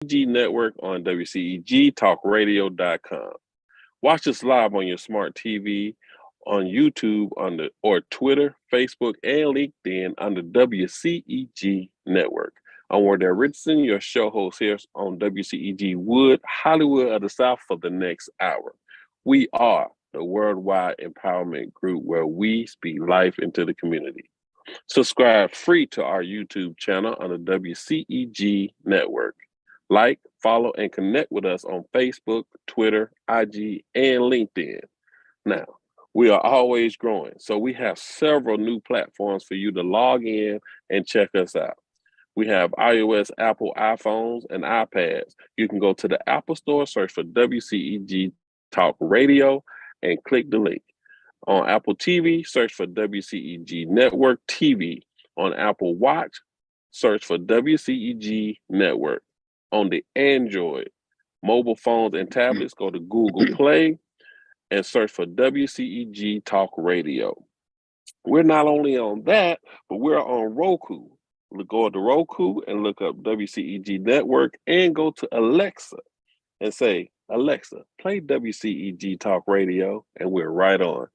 WCEG Network on WCEGTalkRadio.com. Watch us live on your smart TV, on YouTube, or Twitter, Facebook, and LinkedIn under WCEG Network. I'm Wardell Richardson, your show host here on WCEGwood, Hollywood of the South for the next hour. We are the worldwide empowerment group where we speak life into the community. Subscribe free to our YouTube channel on the WCEG network. Like, follow, and connect with us on Facebook, Twitter, IG, and LinkedIn. Now, we are always growing, so we have several new platforms for you to log in and check us out. We have iOS, Apple iPhones, and iPads. You can go to the Apple Store, search for WCEG Talk Radio, and click the link. On Apple TV, search for WCEG Network TV. On Apple Watch, search for WCEG Network. On the Android, mobile phones and tablets, go to Google Play and search for WCEG Talk Radio. We're not only on that, but we're on Roku. Go to Roku and look up WCEG Network and go to Alexa and say, Alexa, play WCEG Talk Radio, and we're right on.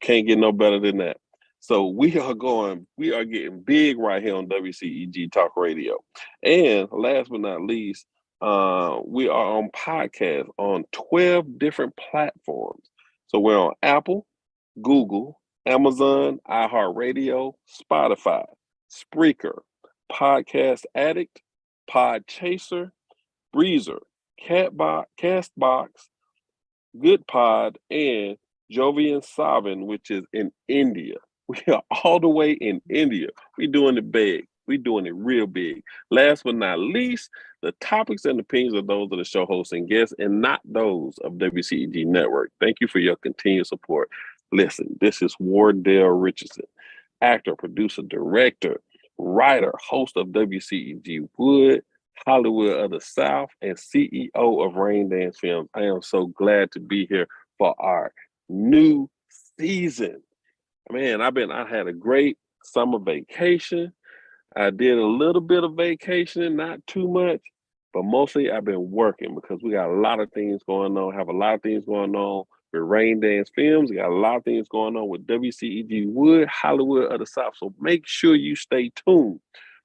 Can't get no better than that. So we are getting big right here on WCEG Talk Radio. And last but not least, we are on podcast on 12 different platforms. So we're on Apple, Google, Amazon, iHeartRadio, Spotify, Spreaker, Podcast Addict, Podchaser, Breezer, Castbox, GoodPod, and Jovian Savin, which is in India. We are all the way in India. We're doing it big. We're doing it real big. Last but not least, the topics and opinions of those of the show hosts and guests, and not those of WCEG Network. Thank you for your continued support. Listen, this is Wardell Richardson, actor, producer, director, writer, host of WCEGwood, Hollywood of the South, and CEO of Raindance Films. I am so glad to be here for our new season. Man, I had a great summer vacation. I did a little bit of vacationing, not too much, but mostly I've been working because we got a lot of things going on, have a lot of things going on with Raindance Films. We got a lot of things going on with WCEGwood, Hollywood of the South. So make sure you stay tuned.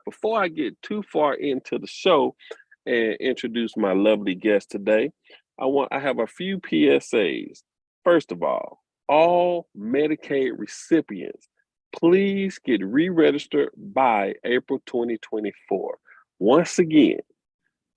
Before I get too far into the show and introduce my lovely guest today, I have a few PSAs. First of all Medicaid recipients, please get re-registered by April 2024. Once again,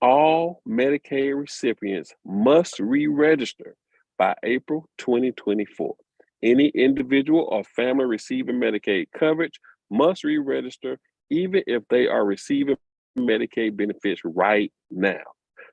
all Medicaid recipients must re-register by April 2024. Any individual or family receiving Medicaid coverage must re-register even if they are receiving Medicaid benefits right now.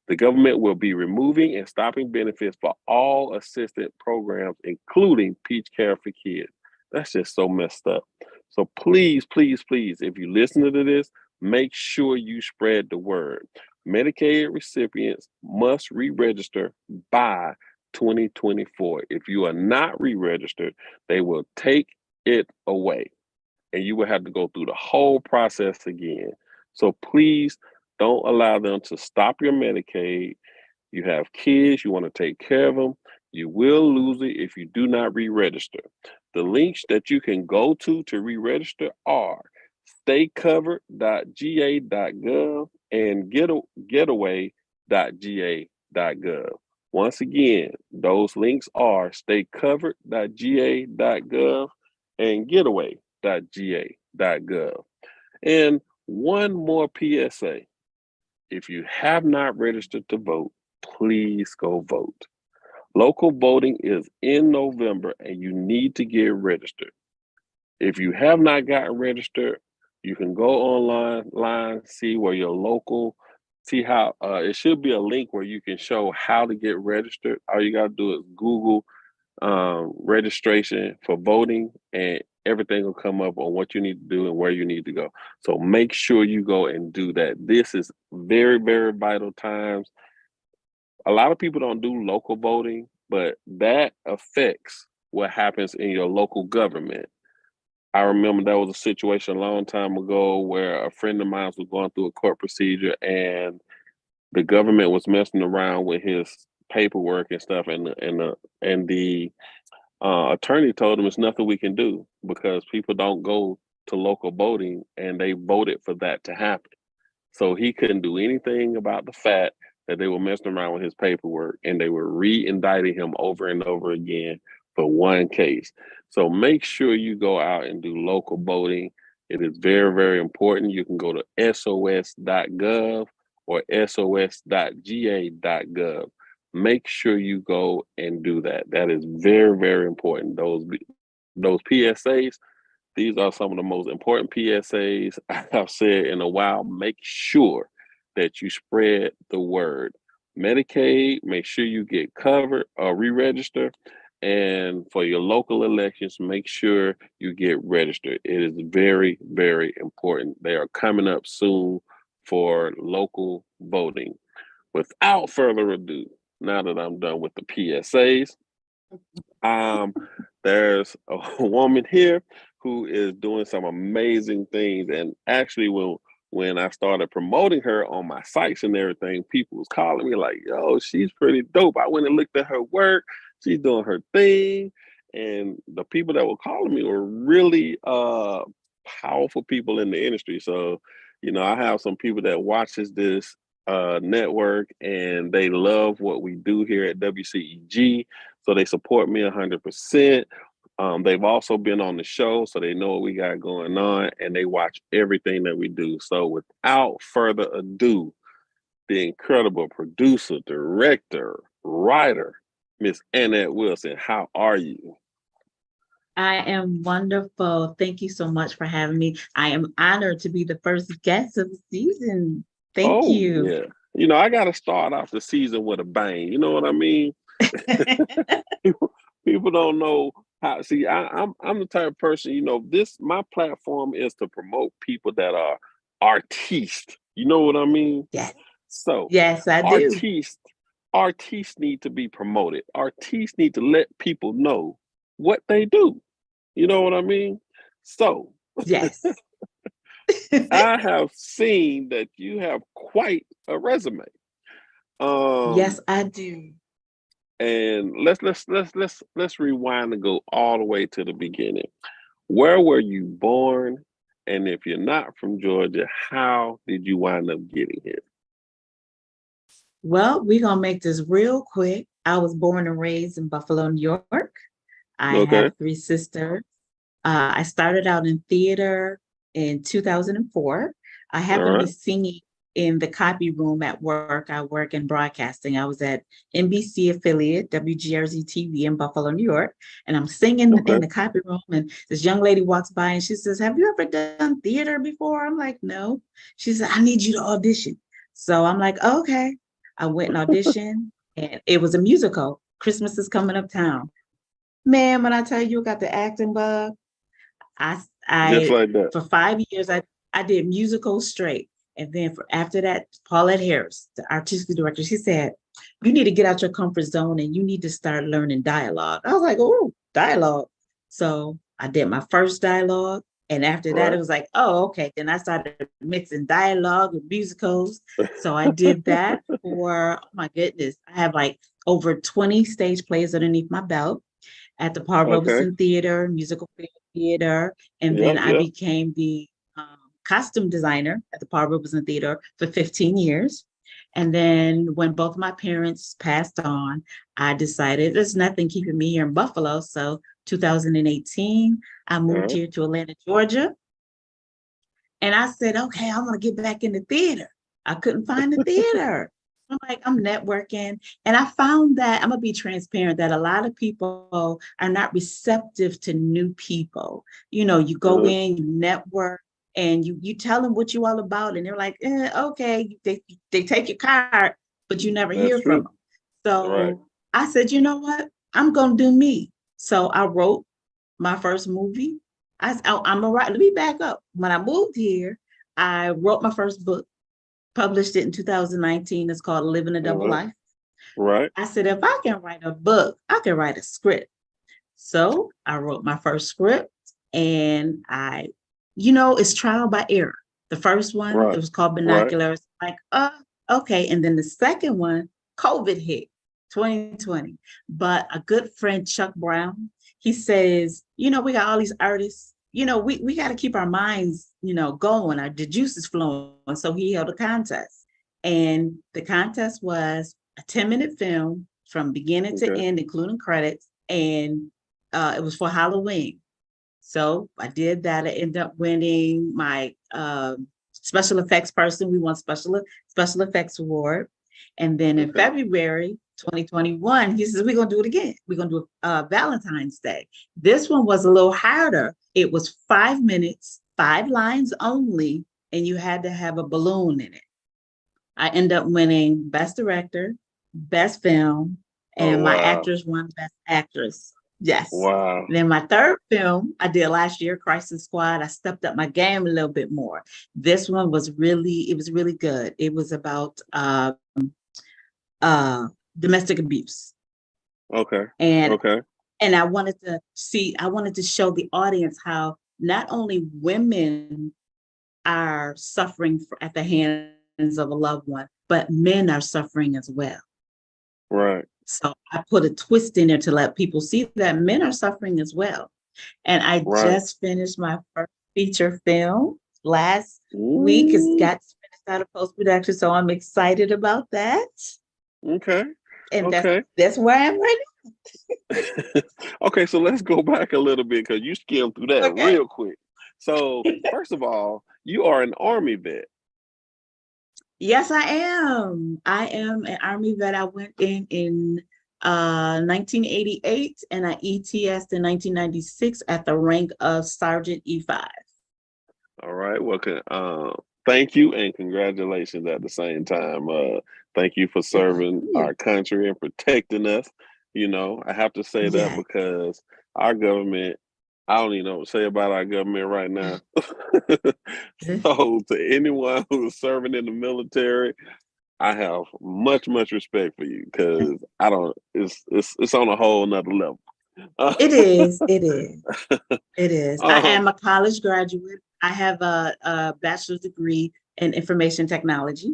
The government will be removing and stopping benefits for all assistance programs, including Peach Care for Kids. That's just so messed up. So please, please, please, if you listen to this, make sure you spread the word. Medicaid recipients must re-register by 2024. If you are not re-registered, they will take it away, and you will have to go through the whole process again. So please don't allow them to stop your Medicaid. You have kids, you want to take care of them. You will lose it if you do not re-register. The links that you can go to re-register are staycovered.ga.gov and getaway.ga.gov. Once again, those links are staycovered.ga.gov and getaway.ga.gov. And one more PSA. If you have not registered to vote, please go vote. Local voting is in November and you need to get registered. If you have not gotten registered, you can go online, see where your local, see how, it should be a link where you can show how to get registered. All you got to do is Google registration for voting, and everything will come up on what you need to do and where you need to go. So make sure you go and do that. This is very, very vital times. A lot of people don't do local voting, but that affects what happens in your local government. I remember there was a situation a long time ago where a friend of mine was going through a court procedure, and the government was messing around with his paperwork and stuff, and the attorney told him it's nothing we can do because people don't go to local voting, and they voted for that to happen. So he couldn't do anything about the fact that they were messing around with his paperwork, and they were re-indicting him over and over again for one case. So make sure you go out and do local voting. It is very, very important. You can go to sos.gov or sos.ga.gov. Make sure you go and do that. That is very, very important. Those PSAs, these are some of the most important PSAs I've said in a while. Make sure that you spread the word. Medicaid, make sure you get covered or re-register. And for your local elections, make sure you get registered. It is very, very important. They are coming up soon for local voting. Without further ado, now that I'm done with the PSAs, there's a woman here who is doing some amazing things. And actually, when I started promoting her on my sites and everything, people was calling me like, yo, she's pretty dope. I went and looked at her work. She's doing her thing. And the people that were calling me were really powerful people in the industry. So, I have some people that watches this network, and they love what we do here at WCEG. So they support me 100%. They've also been on the show, so they know what we got going on, and they watch everything that we do. So without further ado, the incredible producer, director, writer, Miss Annette Wilson, how are you? I am wonderful. Thank you so much for having me. I am honored to be the first guest of the season. Thank Oh, you. yeah. I got to start off the season with a bang. You know what I mean? People don't know how. See, I'm the type of person. My platform is to promote people that are artistes. You know what I mean? Yes. So, Yes, I do. artists need to be promoted. Artists need to let people know what they do. You know what I mean? So, Yes. I have seen that you have quite a resume. Yes, Um, I do. and let's rewind and go all the way to the beginning. Where were you born? And if you're not from Georgia, how did you wind up getting here? Well, we're going to make this real quick. I was born and raised in Buffalo, New York. I Okay. have three sisters. I started out in theater in 2004. I All happened to be right. singing in the copy room at work. I work in broadcasting. I was at NBC affiliate, WGRZ TV in Buffalo, New York. And I'm singing in Okay. the copy room. And this young lady walks by and she says, "Have you ever done theater before?" I'm like, "No." She said, "I need you to audition." So I'm like, "Okay." I went and auditioned, and it was a musical. Christmas is Coming Uptown. Man, when I tell you I got the acting bug, I Just I like that. for 5 years I did musicals straight. And then after that, Paulette Harris, the artistic director, she said, "You need to get out your comfort zone and you need to start learning dialogue." I was like, "Oh, dialogue." So I did my first dialogue. And after that, it Right. was like, "Oh, okay." Then I started mixing dialogue with musicals. So I did that for, oh my goodness, I have like over 20 stage plays underneath my belt at the Paul Okay. Robeson Theater, Musical Theater, and then Yep. I Yep. became the costume designer at the Paul Robeson Theater for 15 years. And then when both my parents passed on, I decided there's nothing keeping me here in Buffalo. So 2018, I All moved right. here to Atlanta, Georgia. And I said, "Okay, I want to get back in the theater." I couldn't find the theater. I'm like, I'm networking. And I found that I'm going to be transparent that a lot of people are not receptive to new people. You go Uh-huh. in, you network, and you tell them what you all about. And they're like, okay. They take your card, but you never That's hear from true. them. Right. So I said, "You know what? I'm going to do me." So I wrote my first movie. I'm a writer. Let me back up. When I moved here, I wrote my first book, published it in 2019. It's called Living a Double Uh-huh. Life. Right. I said, if I can write a book, I can write a script. So I wrote my first script, and it's trial by error. The first one, it Right. was called Right. Binoculars. Like, okay. And then the second one, COVID hit, 2020. But a good friend, Chuck Brown, he says, we got all these artists, we got to keep our minds, going, the juices flowing. So he held a contest. And the contest was a 10-minute film from beginning to Okay. end, including credits. And it was for Halloween. So I did that. I ended up winning my special effects person. We won special effects award. And then in Okay. February 2021, he says, we're going to do it again. We're going to do Valentine's Day. This one was a little harder. It was 5 minutes, 5 lines only, and you had to have a balloon in it. I ended up winning Best Director, Best Film, Oh, and my wow. actress won Best Actress. Yes. Wow. And then my third film I did last year, Crisis Squad, I stepped up my game a little bit more. This one was really good. It was about domestic abuse. Okay. And Okay. I wanted to show the audience how not only women are suffering at the hands of a loved one, but men are suffering as well. Right. So I put a twist in there to let people see that men are suffering as well. And I Right. just finished my first feature film last week. It's Ooh. got finished out of post-production, so I'm excited about that. Okay. And Okay. that's where I am right Okay, so let's go back a little bit because you skimmed through that now. Okay. real quick. So, first of all, you are an Army vet. Yes, I am. I am an Army vet. I went in 1988 and I ETS'd in 1996 at the rank of Sergeant E5. All right. Well, thank you and congratulations at the same time. Thank you for serving our country and protecting us. I have to say that Yes. because our government, I don't even know what to say about our government right now. So, to anyone who's serving in the military, I have much, much respect for you because I don't. It's on a whole nother level. It is. It is. It is. I Um, am a college graduate. I have a bachelor's degree in information technology,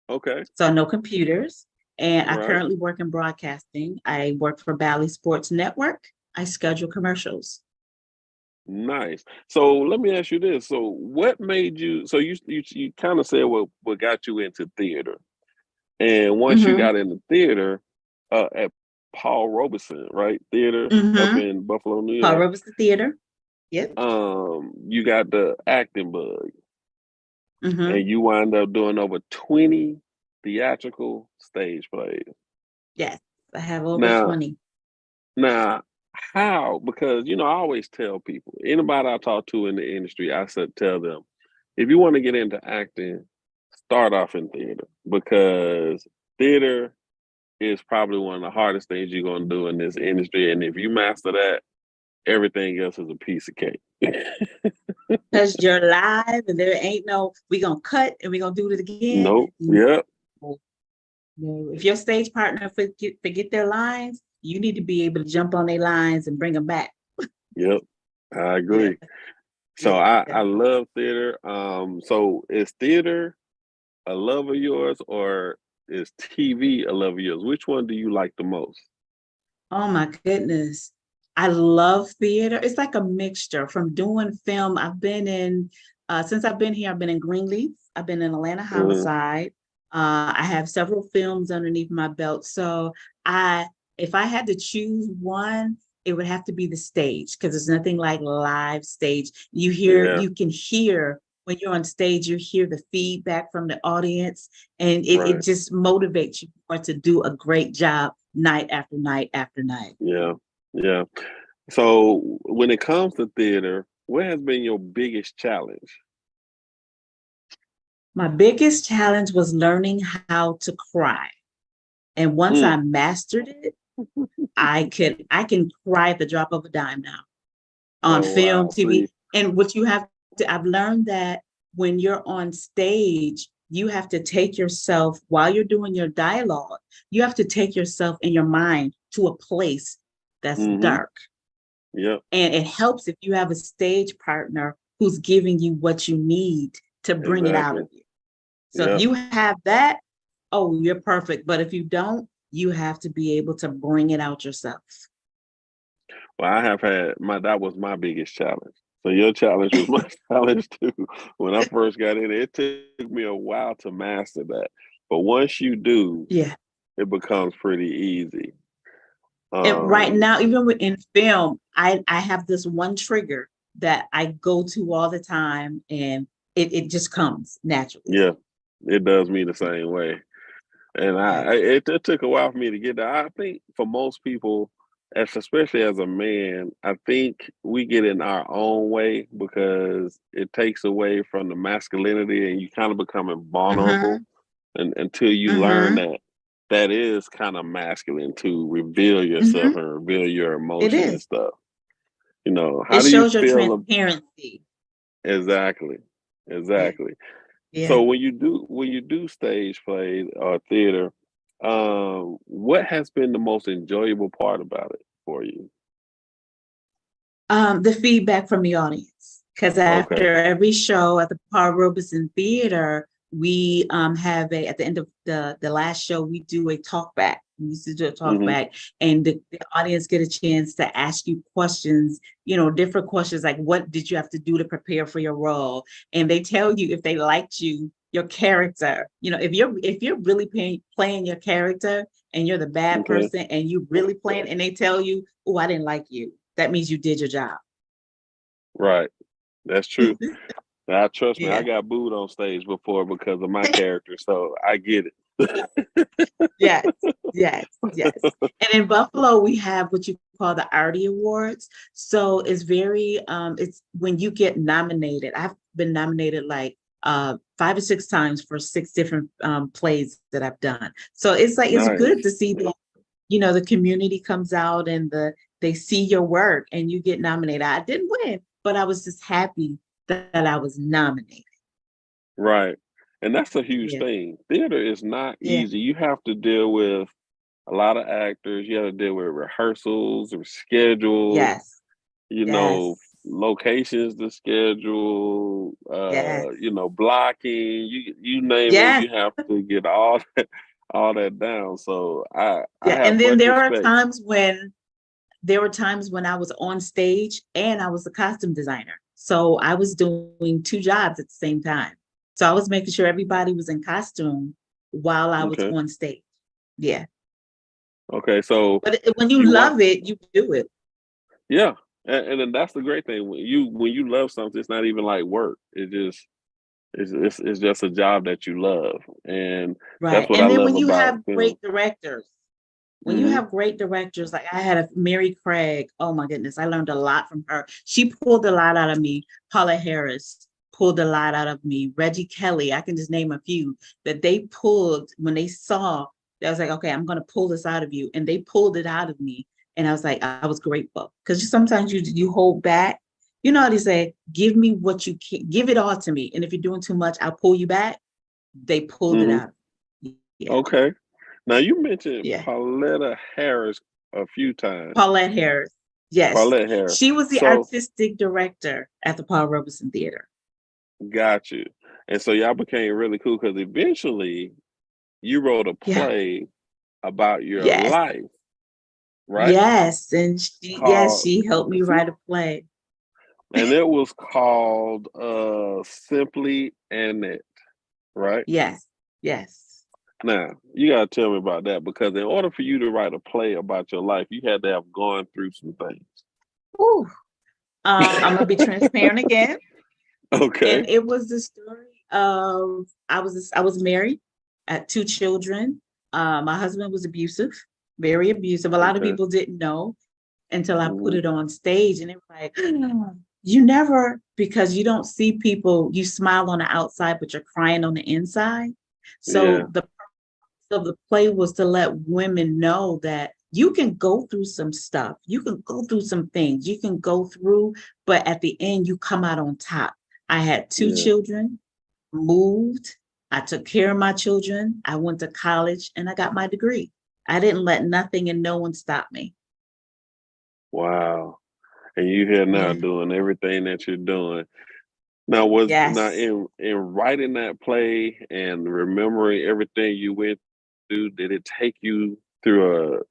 okay. so no computers. And I Right. currently work in broadcasting. I work for Bally Sports Network. I schedule commercials. Nice. So let me ask you this. So what made you so you kind of said what got you into theater. And once you Mm-hmm. got into theater at Paul Robeson, right? Theater up Mm-hmm. in Buffalo, New Paul York. Robeson Theater. Yep. You got the acting bug Mm-hmm. and you wind up doing over 20 theatrical stage plays. Yes. I have over Now, 20. now how? Because I always tell people, anybody I talk to in the industry, I said tell them, if you want to get into acting, start off in theater because theater is probably one of the hardest things you're gonna do in this industry. And if you master that, everything else is a piece of cake. Because you're live and there ain't no, we gonna cut and we gonna do it again. Nope. Yep. No. If your stage partner forget their lines, you need to be able to jump on their lines and bring them back. Yep. I Yeah. agree. So Yeah. I love theater. So is theater a love of yours or is TV a love of yours? Which one do you like the most? Oh my goodness. I love theater. It's like a mixture from doing film. Since I've been here, I've been in Greenleaf. I've been in Atlanta Mhm. Homicide. I have several films underneath my belt. So if I had to choose one, it would have to be the stage because there's nothing like live stage. Yeah. You can hear when you're on stage, you hear the feedback from the audience, and it Right. just motivates you more to do a great job night after night after night. Yeah. Yeah. So when it comes to theater, what has been your biggest challenge? My biggest challenge was learning how to cry. And once I Mm. mastered it, I can cry at the drop of a dime now on Oh film, wow. TV. See. And I've learned that when you're on stage, you have to take yourself while you're doing your dialogue, you have to take yourself in your mind to a place that's Mm-hmm. dark. Yep. And it helps if you have a stage partner who's giving you what you need to bring it out Exactly. of you. So if you have that, oh, you're perfect. But if you don't, you have to be able to bring it out yourself. Well, I have had that was my biggest challenge. So your challenge was my challenge too. When I first got in, it took me a while to master that. But once you do, Yeah. it becomes pretty easy. And right Um, now, even in film, I have this one trigger that I go to all the time, and it just comes naturally. yeah, it does me the same way. And Yeah. it took a while for me to get there. I think for most people, especially as a man, I think we get in our own way because it takes away from the masculinity and you kind of becoming vulnerable Mm-hmm. and until you learn Mm-hmm. that that is kind of masculine to reveal Mm-hmm. yourself and reveal your It emotion and is. stuff. You know, It how do you shows your feel? transparency. Exactly. Yeah. Exactly. Yeah. So when you do stage plays or theater, what has been the most enjoyable part about it for you? The feedback from the audience. Because Okay. after every show at the Paul Robeson Theater, we have at the end of the last show, we do a talk back. We used to do a talk Hmm. back, and the audience get a chance to ask you questions, different questions like, what did you have to do to prepare for your role? And they tell you if they liked you, your character. If you're really playing your character and you're the bad Okay. person and you really playing, and they tell you, oh, I didn't like you, that means you did your job. Right. That's true. Now, trust me, I Yeah. got booed on stage before because of my character, so I get it. Yes, yes, yes. And in Buffalo, we have what you call the Artie Awards. So it's it's when you get nominated. I've been nominated like 5 or 6 times for 6 different plays that I've done. So it's like it's Nice. good to see that, the community comes out and they see your work and you get nominated. I didn't win, but I was just happy that I was nominated. Right. And that's a huge Yeah, thing. Theater is not yeah, easy. You have to deal with a lot of actors. You have to deal with rehearsals or schedules, yes, yes, locations to schedule, yes. blocking, you name it, Yes. you have to get all that down. So I Yeah. have And then much respect. there were times when I was on stage and I was a costume designer. So I was doing 2 jobs at the same time. So I was making sure everybody was in costume while I was Okay. on stage. Yeah. Okay. So But when you you want love it, you do it. yeah. And then that's the great thing. When you love something, it's not even like work. It's just a job that you love. And that's Right. what I And then love when you about have film. great directors, Hmm. like I had a Mary Craig, oh my goodness, I learned a lot from her. She pulled a lot out of me. Paula Harris pulled a lot out of me. Reggie Kelly, I can just name a few that they pulled when they saw that. I was like, okay, I'm going to pull this out of you. And they pulled it out of me. And I was like, I was grateful because sometimes you hold back. You know how they say, give me what you can, give it all to me. And if you're doing too much, I'll pull you back. They pulled it Hmm. out. Yeah. Okay. Now you mentioned Yeah. Pauletta Harris a few times. Paulette Harris. Yes. Paulette Harris. She was the So artistic director at the Paul Robeson Theater. got you. And so y'all became really cool because eventually you wrote a Yeah. play about your Yes. life, right? Yes. And Called she helped me write a play. and it was called Simply Annette, right? Yes. Yes. Now, you gotta tell me about that because in order for you to write a play about your life, you had to have gone through some things. Ooh. I'm gonna be transparent again. And Okay. it was the story of I was married, at 2 children. My husband was abusive, very abusive. A lot of Okay. people didn't know until I put Hmm. it on stage, and it was like, you never, because you don't see people, you smile on the outside, but you're crying on the inside. Yeah. So the purpose of the play was to let women know that you can go through some stuff, you can go through some things, you can go through, but at the end, you come out on top. I had two Yeah. children, moved, I took care of my children, I went to college, and I got my degree. I didn't let nothing and no one stop me. Wow. And you here now Yeah. doing everything that you're doing. Now Yes. in writing that play and remembering everything you went through, did it take you through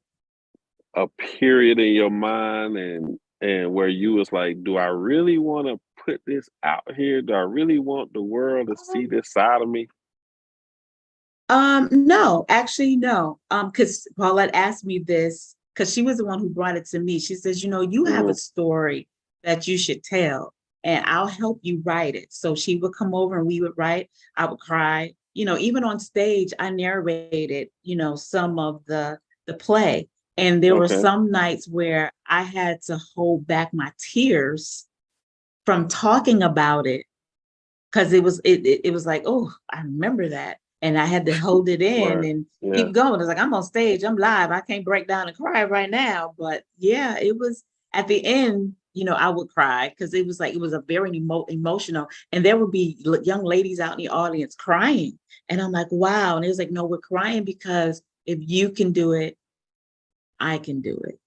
a period in your mind and where you was like, do I really want to put this out here? Do I really want the world to see this side of me? No, actually, no. Because Paulette asked me this because she was the one who brought it to me. She says, you have a Mm, story that you should tell, and I'll help you write it. So she would come over and we would write. I would cry. Even on stage, I narrated, some of the play. And there were okay. some nights where I had to hold back my tears from talking about it because it was like, oh, I remember that, and I had to hold it in Right. and Yeah. keep going. It's like I'm on stage, I'm live, I can't break down and cry right now. But yeah, it was at the end. I would cry because it was a very emotional, and there would be young ladies out in the audience crying, and I'm like, wow. And it was like, no, we're crying because if you can do it, I can do it.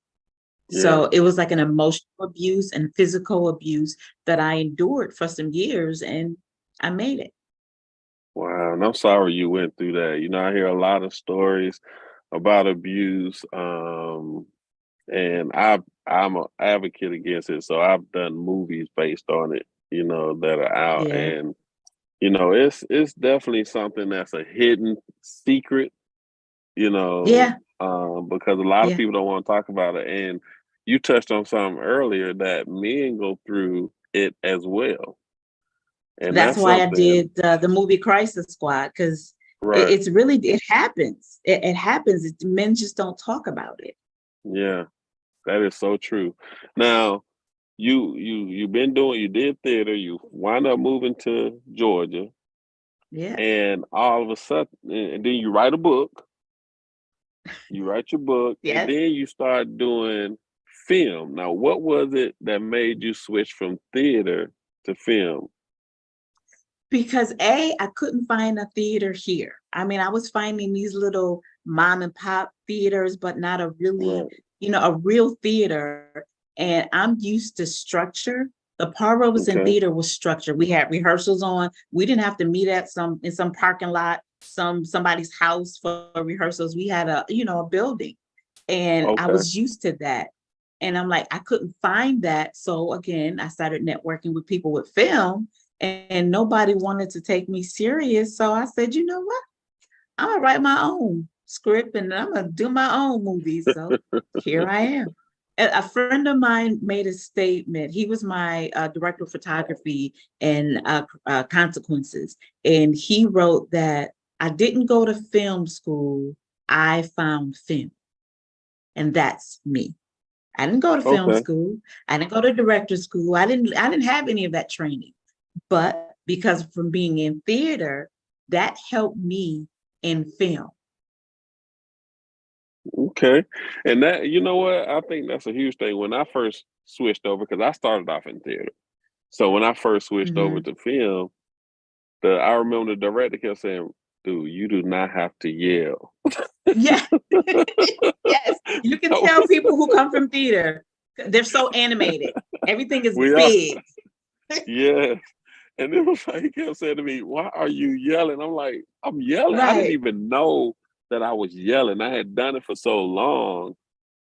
Yeah. So it was like an emotional abuse and physical abuse that I endured for some years, and I made it. Wow. And I'm sorry you went through that. I hear a lot of stories about abuse. And I'm an advocate against it. So I've done movies based on it, that are out. Yeah. And it's definitely something that's a hidden secret, Yeah. because a lot of Yeah. people don't want to talk about it. And you touched on something earlier that men go through it as well. And That's that's why I something, did the movie Crisis Squad, because right? it happens. It happens. Men just don't talk about it. Yeah, that is so true. Now, you did theater, you wind up moving to Georgia, Yeah. and all of a sudden, and then you write your book, and Yes. then you start doing film. Now, what was it that made you switch from theater to film? Because I couldn't find a theater here. I mean, I was finding these little mom and pop theaters, but not a really, Right. a real theater. And I'm used to structure. The part where I was in Okay. theater was structure. We had rehearsals on. We didn't have to meet at in some parking lot, somebody's house for rehearsals. We had a building. And I Okay. was used to that. And I'm like, I couldn't find that. So again, I started networking with people with film, and nobody wanted to take me serious. So I said, you know what? I'm gonna write my own script and I'm gonna do my own movies. So here I am. A friend of mine made a statement. He was my director of photography and consequences. And he wrote that I didn't go to film school, I found film. And that's me. I didn't go to film Okay. school. I didn't go to director school. I didn't have any of that training. But because from being in theater, that helped me in film. Okay. And that, you know what? I think that's a huge thing. When I first switched over, because I started off in theater. So when I first switched over Mhm. to film, I remember the director kept saying, dude, you do not have to yell. Yeah. Yes. You can I tell was people who come from theater, they're so animated. Everything is we are, big. yeah. And it was like he kept saying to me, why are you yelling? I'm like, I'm yelling. I didn't Right. even know that I was yelling. I had done it for so long,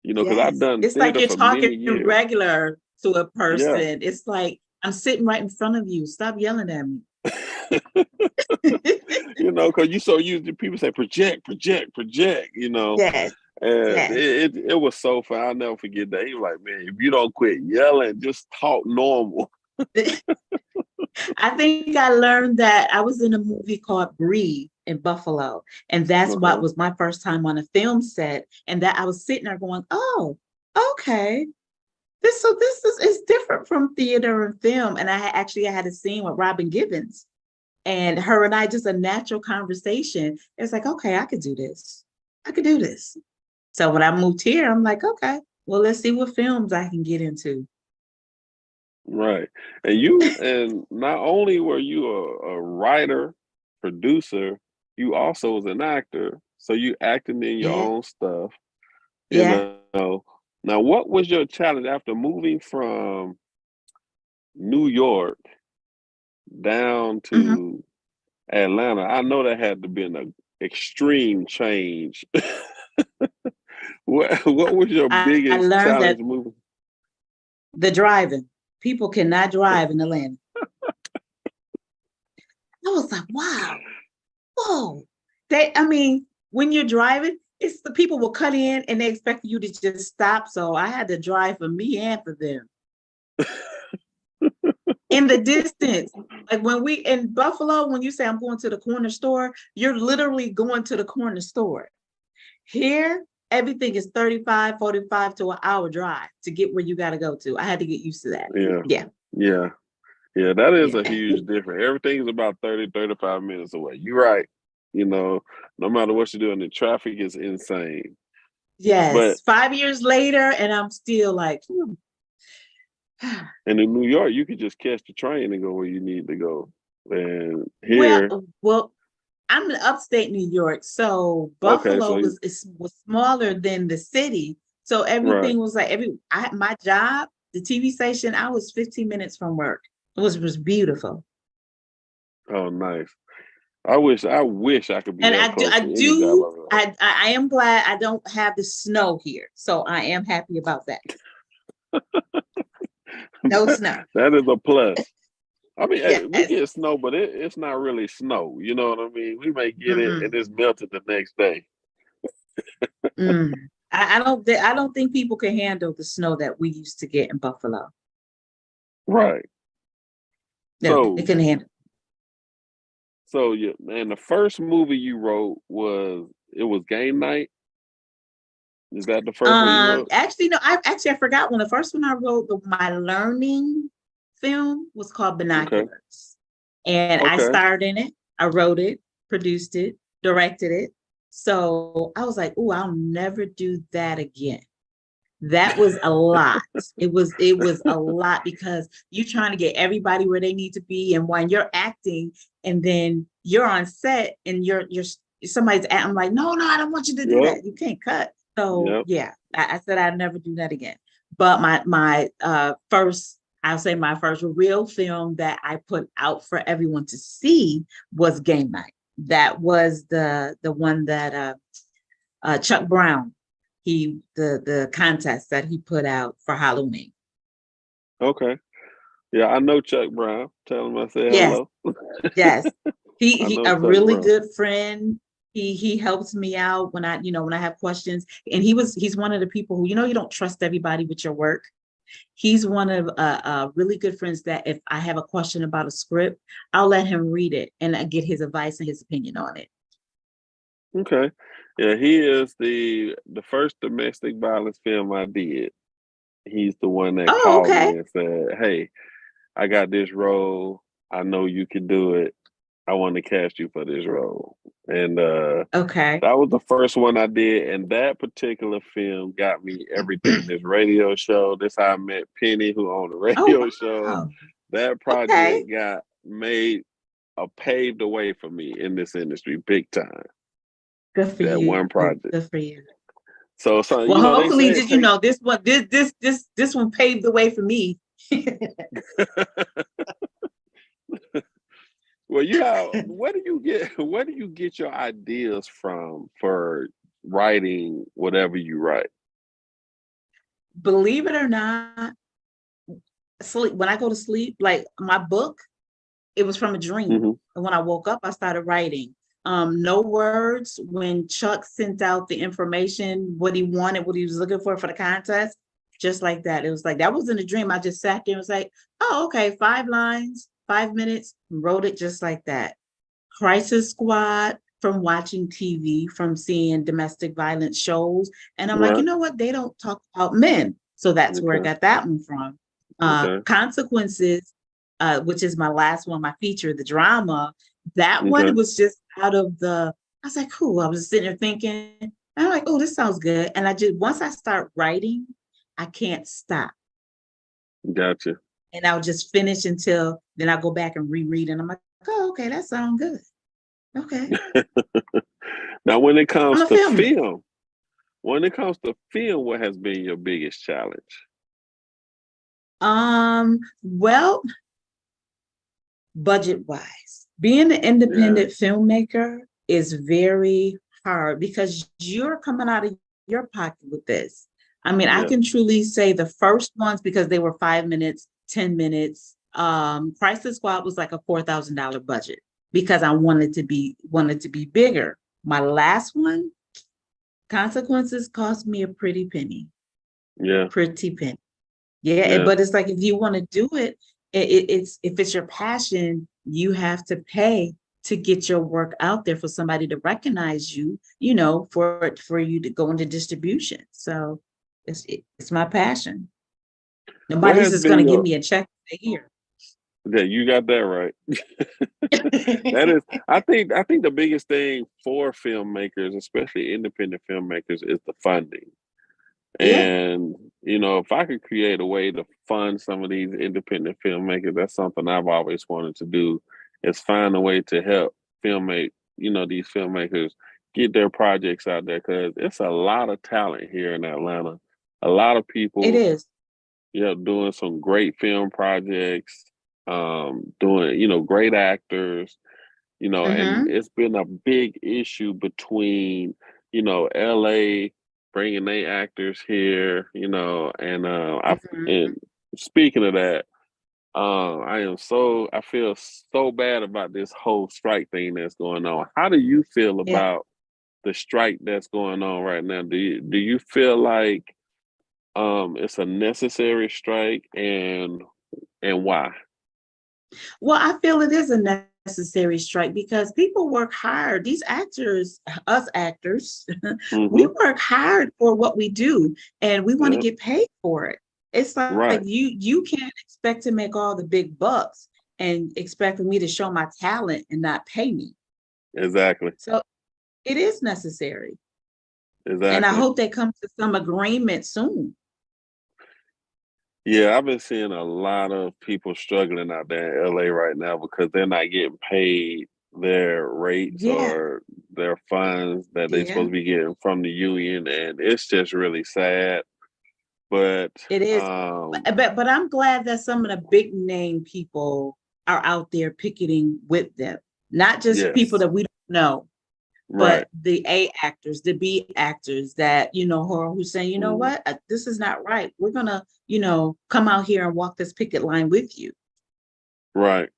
because I've Yes. done It's like theater you're for many talking years. regular to a Yeah. person. It's like I'm sitting right in front of you. Stop yelling at me. Because you so used to people say project, project, project. Yes. And Yes. it was so fun. I'll never forget that. He was like, man, if you don't quit yelling, just talk normal. I think I learned that I was in a movie called Breathe in Buffalo. And that's what Uh-huh. was my first time on a film set. And that I was sitting there going, oh, okay. This is different from theater and film. And I had a scene with Robin Givens, and her and I, just a natural conversation. It's like, okay, I could do this. I could do this. So when I moved here, I'm like, okay, well, let's see what films I can get into. Right. And not only were you a writer, producer, you also was an actor. So you acting in your Yeah. own stuff, you Yeah. know. Now, what was your challenge after moving from New York down Mhm. to Atlanta, I know that had to be an extreme change. What was your I biggest learned challenge that moving? the driving, people cannot drive in Atlanta. I was like, wow, whoa. I mean, when you're driving, it's the people will cut in and they expect you to just stop. So I had to drive for me and for them. In the distance, like when we in Buffalo, when you say I'm going to the corner store, you're literally going to the corner store. Here, everything is 35, 45 to an hour drive to get where you got to go to. I had to get used to that. Yeah, Yeah. yeah, yeah. That is a Yeah. huge difference. Everything's about 30, 35 minutes away. You're right. You know, no matter what you're doing, the traffic is insane. But Yes. 5 years later, and I'm still like, and in New York, you could just catch the train and go where you need to go. And well, here, well, I'm in upstate New York, so okay, Buffalo so was smaller than the city. So right. everything was like my job, the TV station, I was 15 minutes from work. It was beautiful. Oh, nice. I wish I could be And that I do close I to any job do I've ever. I am glad I don't have the snow here. So I am happy about that. No That, snow. that is a plus. I mean, hey, we Yes. get snow, but it's not really snow. You know what I mean? We may get it and Mm-mm. it's melted the next day. Mm. I don't think people can handle the snow that we used to get in Buffalo. Right. No, they So, couldn't handle. so yeah, and the first movie you wrote was Game Night. Is that the first one you wrote? Actually, no, I forgot one. The first one I wrote, my learning film was called Okay. Binoculars. And I Okay. starred in it. I wrote it, produced it, directed it. So I was like, oh, I'll never do that again. That was a lot. It was a lot because you're trying to get everybody where they need to be. And when you're acting and then you're on set and you're somebody's I'm like, no, I don't want you to do Yep. that. You can't cut. So Yep. yeah, I said I'd never do that again. But my first, I'll say my first real film that I put out for everyone to see was Game Night. That was the one that Chuck Brown, the contest that he put out for Halloween. Okay. Yeah, I know Chuck Brown. Tell him I said Yes, hello. yes. I He know a Chuck really Brown. good friend. He helps me out when I have questions. And he's one of the people who, you don't trust everybody with your work. He's one of really good friends that if I have a question about a script, I'll let him read it and I get his advice and his opinion on it. Okay. Yeah, he is the first domestic violence film I did. He's the one that Oh, called me okay. and said, "Hey, I got this role. I know you can do it. I want to cast you for this role." And Okay. that was the first one I did, and that particular film got me everything. This radio show. This how I met Penny, who owned a Oh, radio show. wow. That Okay. project got made paved the way for me in this industry big time. Good for That you. one project. Good for you. So Well, they hopefully, say it did you takes. know this one paved the way for me. Well, where do you get your ideas from for writing whatever you write? Believe it or not, sleep when I go to sleep, like my book, it was from a dream. Hmm. And when I woke up, I started writing. No words. When Chuck sent out the information, what he wanted, what he was looking for the contest, just like that. It was like that wasn't a dream. I just sat there and was like, oh, okay, 5 lines, 5 minutes, wrote it just like that. Crisis Squad from watching TV, from seeing domestic violence shows. And I'm like, you Right. know what? They don't talk about men. So that's where I Okay. got that one from. Okay. Consequences, which is my last one, my feature, the drama. That one Okay. was just out of I was like, cool. I was sitting there thinking, and I'm like, oh, this sounds good. And once I start writing, I can't stop. Gotcha. And I'll just finish until then I go back and reread. And I'm like, oh, okay, that sounds good. Okay. Now, I'm a filmmaker. what has been your biggest challenge? Well, budget wise. Being an Yeah, independent filmmaker is very hard because you're coming out of your pocket with this. I mean, I yeah, can truly say the first ones, because they were 5 minutes, 10 minutes. Crisis Squad was like a $4,000 budget because I wanted to be bigger. My last one, Consequences, cost me a pretty penny. yeah, Pretty penny. Yeah, yeah. but it's like if you want to do it, it's if it's your passion, you have to pay to get your work out there for somebody to recognize you, for you to go into distribution. So it's my passion. What Nobody's has just been gonna give your me a check a year. that you got that right? That is, I think the biggest thing for filmmakers, especially independent filmmakers, is the funding. Yeah, And if I could create a way to fund some of these independent filmmakers, that's something I've always wanted to do. Is find a way to help filmmake, these filmmakers get their projects out there because it's a lot of talent here in Atlanta. A lot of it people, is. doing some great film projects, doing, great actors, and Mm-hmm. it's been a big issue between, LA bringing their actors here, and Mm-hmm. and speaking of that, I feel so bad about this whole strike thing that's going on. How do you feel Yeah. about the strike that's going on right now? Do you feel like it's a necessary strike, and why? Well, I feel it is a necessary strike because people work hard. These actors, us actors, we Mm-hmm. work hard for what we do and we want to Yep. get paid for it. It's like Right. you can't expect to make all the big bucks and expect for me to show my talent and not pay me. Exactly. So it is necessary. And I Exactly. hope they come to some agreement soon. Yeah, I've been seeing a lot of people struggling out there in LA right now because they're not getting paid their rates Yeah, or their funds that they're supposed yeah, to be getting from the union, and it's just really sad. But it is. But I'm glad that some of the big name people are out there picketing with them, not just people yes, that we don't know, right. but the A actors, the B actors that who's saying, you know Mhm. what, this is not right. We're gonna, come out here and walk this picket line with you. Right.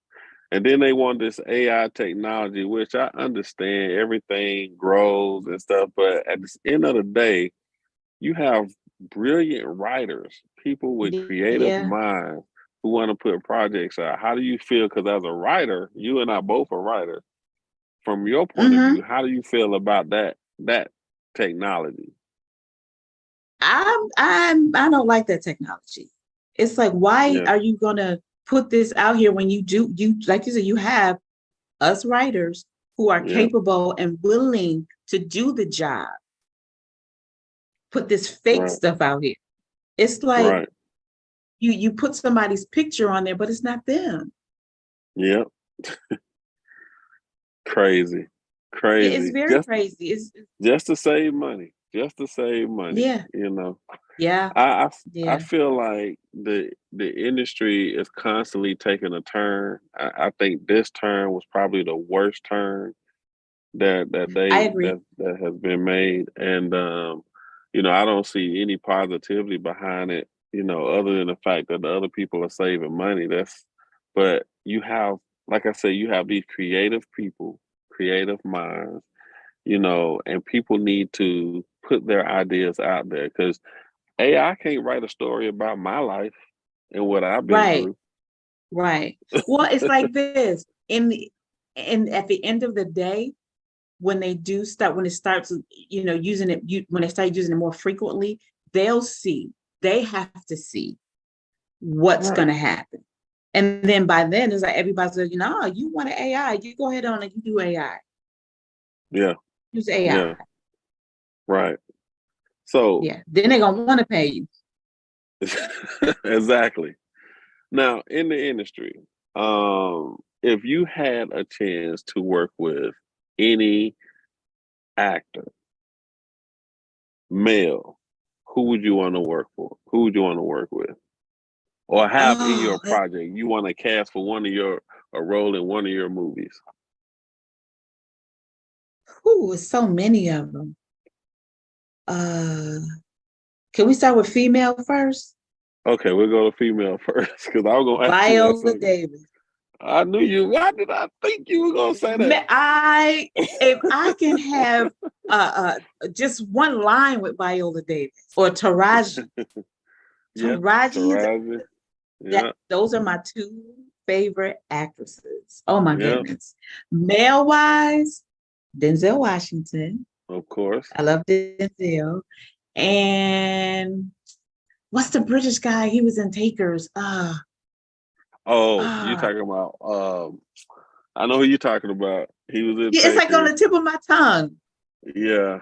And then they want this AI technology, which I understand everything grows and stuff, but at the end of the day, you have brilliant writers, people with creative Yeah. minds who want to put projects out. How do you feel? Because as a writer, you and I both are writers. From your point of view, Mm-hmm. how do you feel about that technology? I don't like that technology. It's like, why Yeah, are you gonna put this out here when you like you said, you have us writers who are yeah, capable and willing to do the job, put this fake right, stuff out here. It's like right, you put somebody's picture on there, but it's not them. yeah. Crazy, Yeah, it's crazy. very Just crazy. just to save money, just to save money. Yeah, You know, yeah, I yeah. feel like the industry is constantly taking a turn. I think this turn was probably the worst turn that that I they agree. that that has been made, and I don't see any positivity behind it. Other than the fact that the other people are saving money. But you have, like I said, you have these creative people, creative minds, and people need to put their ideas out there because AI can't write a story about my life and what I've been Right, through. right. Well, it's like this and at the end of the day, when it starts, using it, when they start using it more frequently, they'll see, they have to see what's going Right. to happen. And then by then, it's like everybody's like, you want an AI, you go ahead on and you do AI, Yeah. use AI. Yeah. Right. So Yeah. Then they're going to want to pay you. exactly. Now, in the industry, if you had a chance to work with any actor, male, who would you want to work for? Who would you want to work with? Or have in your Oh, project? You want to cast for a role in one of your movies? Ooh, it's so many of them. Can we start with female first? Okay, we'll go to female first because I was gonna ask you that Viola second. Davis. I knew you. Why did I think you were gonna say that? If I can have just one line with Viola Davis or Taraji. Yep, Taraji is Taraji. Yeah, those are my two favorite actresses. Oh my yep, goodness. Male wise, Denzel Washington. of course. I love Denzel. And what's the British guy? He was in Takers. Oh, you talking about? I know who you're talking about. He was in Yeah, it's like on Takers. the tip of my tongue. Yeah,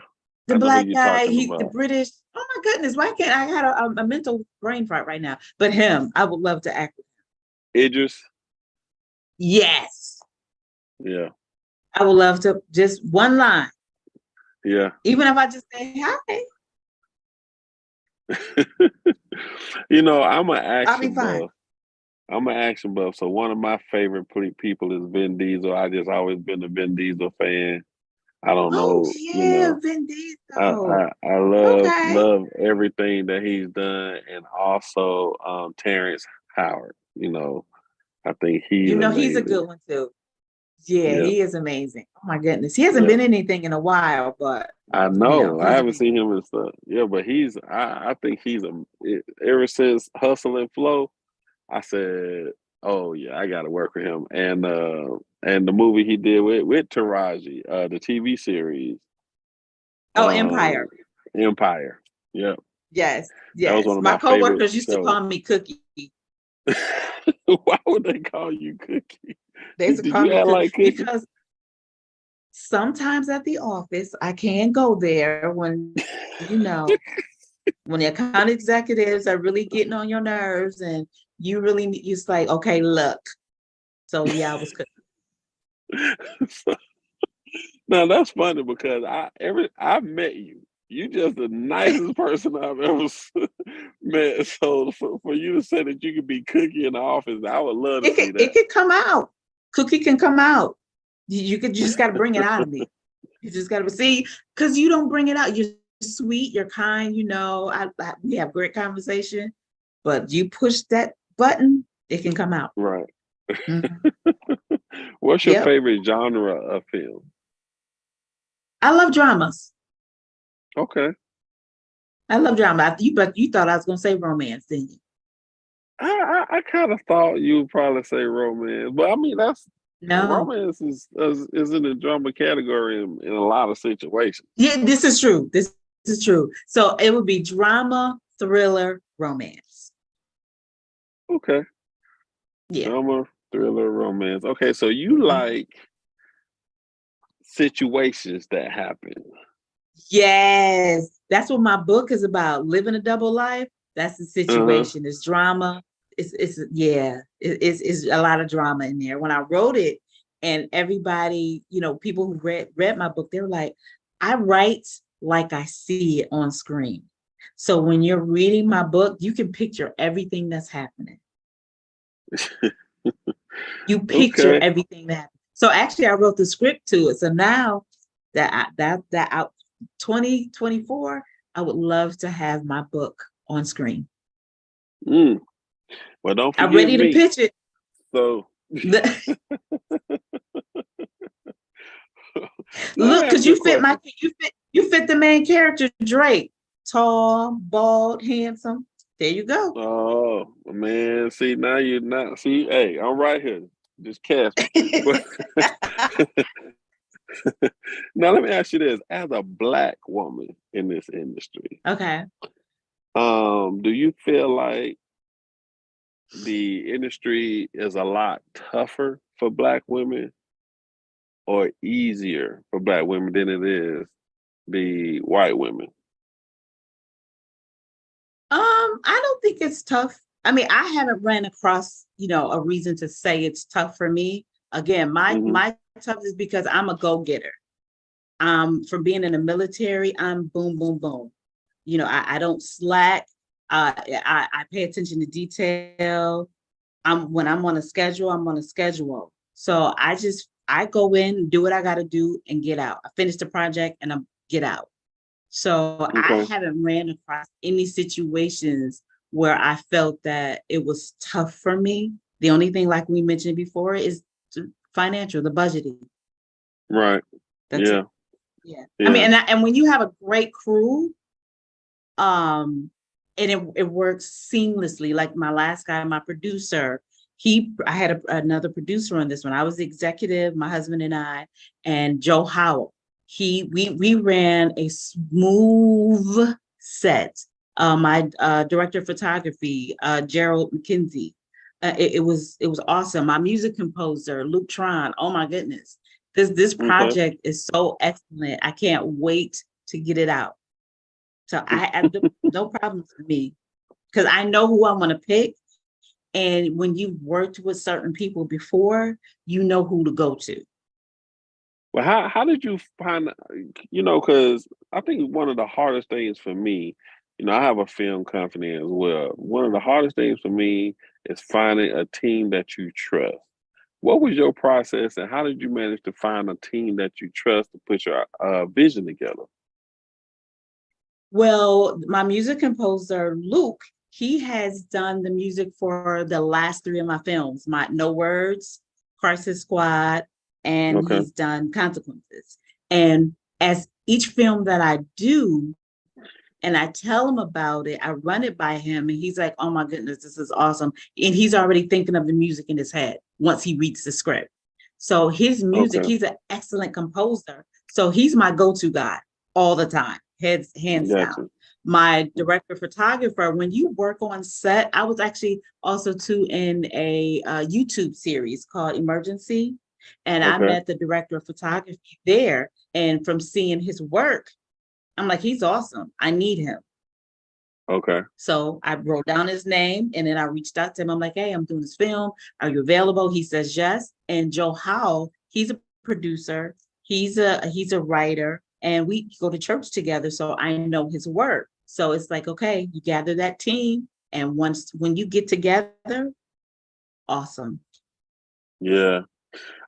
The I know who black you're guy, talking the about. British. Oh my goodness, why can't I had a mental brain fart right now? But him, I would love to act with him. Idris. Yes, Yeah, I would love to. Just one line, yeah. even if I just say hi, I'm an I'll be action fine. buff. I'm an action buff. So one of my favorite people is Vin Diesel. I just always been a Vin Diesel fan. I don't Oh know, yeah, Vin I, Diesel. I love Okay, love everything that he's done, and also Terrence Howard. I think he's he's a amazing. good one too. Yeah, Yeah, he is amazing. Oh my goodness, he hasn't yeah. been in anything in a while, but I know. I he's haven't amazing. seen him and stuff. Yeah, but I think ever since Hustle and Flow, I said, "Oh yeah, I got to work with him." And the movie he did with Taraji, the TV series, Oh, Empire. um, Empire. Yeah, Yes, that was one yes. of My my favorite coworkers used to shows. call me Cookie. Why would they call you Cookie? They used to Did call you me act Cookie like Cookie? because sometimes at the office I can go there when the account executives are really getting on your nerves and it's like, okay, look. So yeah, I was Cookie. Now that's funny because I've met you. You just the nicest person I've ever met. So for you to say that you could be Cookie in the office, I would love to see It that. could come out. Cookie can come out. You just got to bring it out of me. You just got to see, because you don't bring it out. You're sweet, you're kind, we have great conversation, but you push that button, it can come out. Right. Mhm. What's your Yep. favorite genre of film? I love dramas. Okay. I love drama. But you thought I was going to say romance, didn't you? I kind of thought you would probably say romance, but I mean that's No. romance is in the drama category in a lot of situations. Yeah, this is true. This is true. So it would be drama, thriller, romance. Okay. Yeah. Drama, thriller, romance. Okay, so you Mhm. like situations that happen. Yes. That's what my book is about. Living a double life. That's the Uh-huh. situation. It's drama. It's a lot of drama in there. When I wrote it, and everybody, people who read my book, they were like, I write like I see it on screen. So when you're reading my book, you can picture everything that's happening. You picture Okay. everything that happens. So actually, I wrote the script to it. So now that out 2024, I would love to have my book on screen. Mm. Well, don't I'm forget ready to me. pitch it. So let me Look, ask because you a question. you fit the main character, Drake. Tall, bald, handsome. There you go. Oh man, see now you're not see, hey, I'm right here. Just cast me. But now let me ask you this. As a black woman in this industry, Okay. do you feel like the industry is a lot tougher for black women or easier for black women than it is the white women? I don't think it's tough. I mean, I haven't ran across, a reason to say it's tough for me. Again, Hmm. my tough is because I'm a go-getter. From being in the military, I'm boom, boom, boom. I don't slack. I pay attention to detail. When I'm on a schedule, I'm on a schedule. So I go in, do what I got to do, and get out. I finish the project and I get out. So I Okay. haven't ran across any situations where I felt that it was tough for me. The only thing, like we mentioned before, is the financial, the budgeting. Right. That's it. Yeah. Yeah. I mean, Yeah. and when you have a great crew, and it works seamlessly. Like my last guy, my producer, I had another producer on this one. I was the executive, my husband and I, and Joe Howell. We ran a smooth set. My director of photography, Gerald McKenzie. It was awesome. My music composer, Luke Tron. Oh my goodness. This Okay. project is so excellent. I can't wait to get it out. So I have no problems for me because I know who I want to pick. And when you've worked with certain people before, you know who to go to. Well, how did you find, because I think one of the hardest things for me, I have a film company as well. One of the hardest things for me is finding a team that you trust. What was your process, and how did you manage to find a team that you trust to put your vision together? Well, my music composer, Luke, he has done the music for the last three of my films, my No Words, Crisis Squad, and Okay. he's done Consequences. And as each film that I do, and I tell him about it, I run it by him, and he's like, oh my goodness, this is awesome. And he's already thinking of the music in his head once he reads the script. So his music, Okay. he's an excellent composer. So he's my go-to guy all the time, hands down. Gotcha. My director photographer, when you work on set, I was actually also too in a YouTube series called Emergency. And I Okay. met the director of photography there. And from seeing his work, I'm like, he's awesome. I need him. Okay. So I wrote down his name and then I reached out to him. I'm like, hey, I'm doing this film. Are you available? He says yes. And Joe Howell, he's a producer, he's a writer, and we go to church together. So I know his work. So it's like, okay, you gather that team, and when you get together, awesome. Yeah.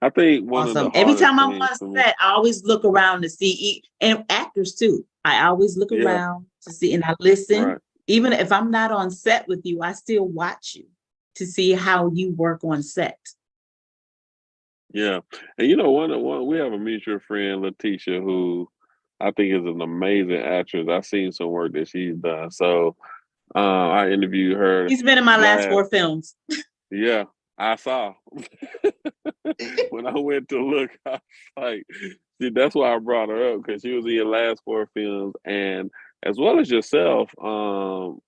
I think one of the Awesome. Every hardest time I'm things on for me. set, I always look around to see, and actors too. I always look Yeah. around to see, and I listen. Right. Even if I'm not on set with you, I still watch you to see how you work on set. Yeah. And one we have a mutual friend, Letitia, who I think is an amazing actress. I've seen some work that she's done. So I interviewed her He's been in my last last. 4 films. Yeah, I saw. When I went to look, I was like, see, that's why I brought her up, because she was in your last 4 films, and as well as yourself, the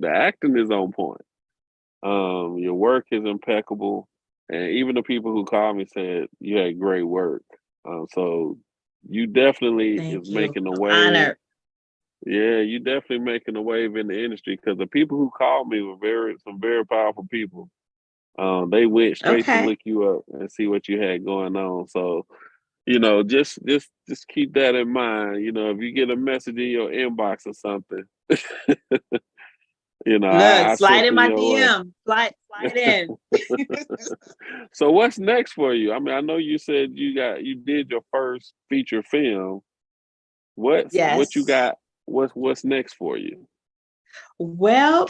acting is on point. Your work is impeccable, and even the people who called me said you had great work. So you definitely is Thank you. making a I'm wave. honored. Yeah, you definitely making a wave in the industry, because the people who called me were some very powerful people. They went straight to Okay. look you up and see what you had going on. So, just keep that in mind. If you get a message in your inbox or something, Look, I slide sent in them my your way. DM. Slide in. So what's next for you? I mean, I know you said you did your first feature film. What you Yes. got? What's next for you? Well,